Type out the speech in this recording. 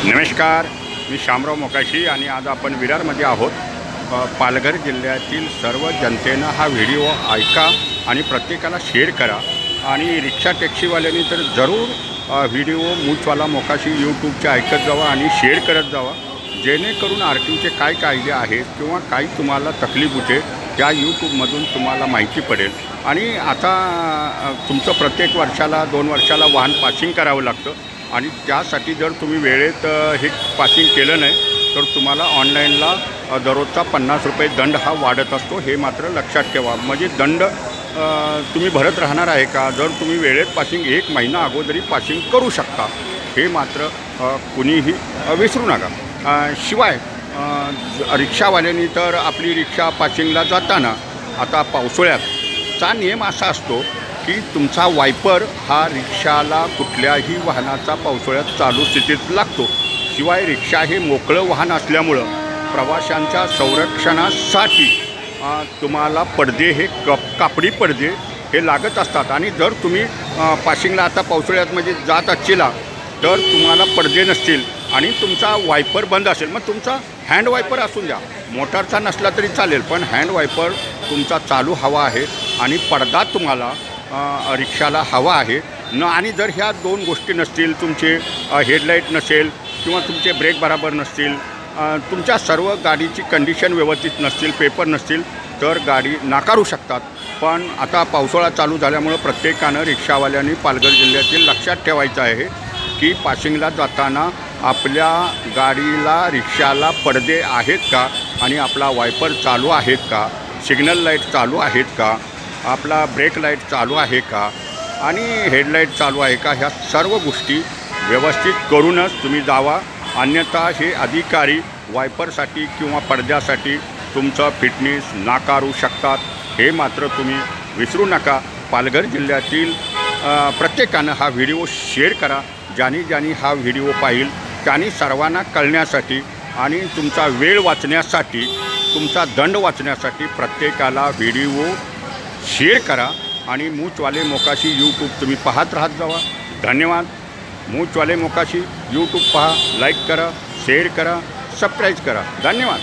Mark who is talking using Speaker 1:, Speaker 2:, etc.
Speaker 1: नमस्कार, मी शामराव मोकाशी आणि आज आपण विरारमध्ये आहोत। पालघर जिल्ह्यातील सर्व जनतेनं हा व्हिडिओ ऐका आणि प्रत्येकाला शेअर करा आणि रिक्षा टॅक्सीवाल्यांनी तर जरूर व्हिडिओ मूचवाला मोकाशी यूट्यूबचे ऐकत जावा आणि शेअर करत जावा, जेणेकरून आरटीओचे काय कायदे आहेत किंवा काही तुम्हाला तकलीफ होते त्या यूट्यूबमधून तुम्हाला माहिती पडेल। आणि आता तुमचं प्रत्येक वर्षाला 2 वर्षाला वाहन पासिंग करावं लागतं आणि त्यासाठी जर तुम्ही वेळेत हे पासिंग केलं नाही तर तुम्हाला ऑनलाईनला दररोजचा 50 रुपये दंड हा वाढत असतो, हे मात्र लक्षात ठेवा। म्हणजे दंड तुम्ही भरत राहणार आहे का? जर तुम्ही वेळेत पासिंग 1 महिना अगोदरी पासिंग करू शकता, हे मात्र कुणीही विसरू नका। शिवाय रिक्षावाल्यांनी तर आपली रिक्षा पासिंगला जाताना आता पावसाळ्याचा नियम असा असतो की तुमचा वायपर हा रिक्षाला कुठल्याही वाहनाचा पावसाळ्यात चालू स्थितीत लागतो। शिवाय रिक्षा हे मोकळं वाहन असल्यामुळं प्रवाशांच्या संरक्षणासाठी तुम्हाला पडदे हे कापडी पडदे हे लागत असतात। आणि जर तुम्ही पासिंगला आता पावसाळ्यात म्हणजे जात असला तर तुम्हाला पडदे नसतील आणि तुमचा वायपर बंद असेल, मग तुमचा हँड वायपर असून द्या, मोटारचा नसला तरी चालेल, पण हँड वायपर तुमचा चालू हवा आहे आणि पडदा तुम्हाला रिक्षाला हवा आहे न। आणि जर ह्या 2 गोष्टी नसतील, तुमचे हेडलाईट नसेल किंवा तुमचे ब्रेक बराबर नसतील, तुमच्या सर्व गाडीची कंडिशन व्यवस्थित नसतील, पेपर नसतील, तर गाडी नाकारू शकतात। पण आता पावसाळा चालू झाल्यामुळं प्रत्येकानं रिक्षावाल्यांनी पालघर जिल्ह्यातील लक्षात ठेवायचं आहे की पासिंगला जाताना आपल्या गाडीला रिक्षाला पडदे आहेत का आणि आपला वायपर चालू आहेत का, सिग्नल लाईट चालू आहेत का, आपला ब्रेक लाईट चालू आहे का आणि हेडलाईट चालू आहे का, ह्या सर्व गोष्टी व्यवस्थित करूनच तुम्ही जावा। अन्यथा हे अधिकारी वायपरसाठी किंवा पडद्यासाठी तुमचं फिटनेस नाकारू शकतात, हे मात्र तुम्ही विसरू नका। पालघर जिल्ह्यातील प्रत्येकानं हा व्हिडिओ शेअर करा, ज्यांनी हा व्हिडिओ पाहिल त्यांनी सर्वांना कळण्यासाठी आणि तुमचा वेळ वाचण्यासाठी, तुमचा दंड वाचण्यासाठी प्रत्येकाला व्हिडिओ शेअर करा। आणि मूचवाले मोकाशी यूट्यूब तुम्ही पाहत राहत जावा। धन्यवाद। मूचवाले मोकाशी यूट्यूब पहा, लाईक करा, शेअर करा, सबस्क्राईब करा। धन्यवाद।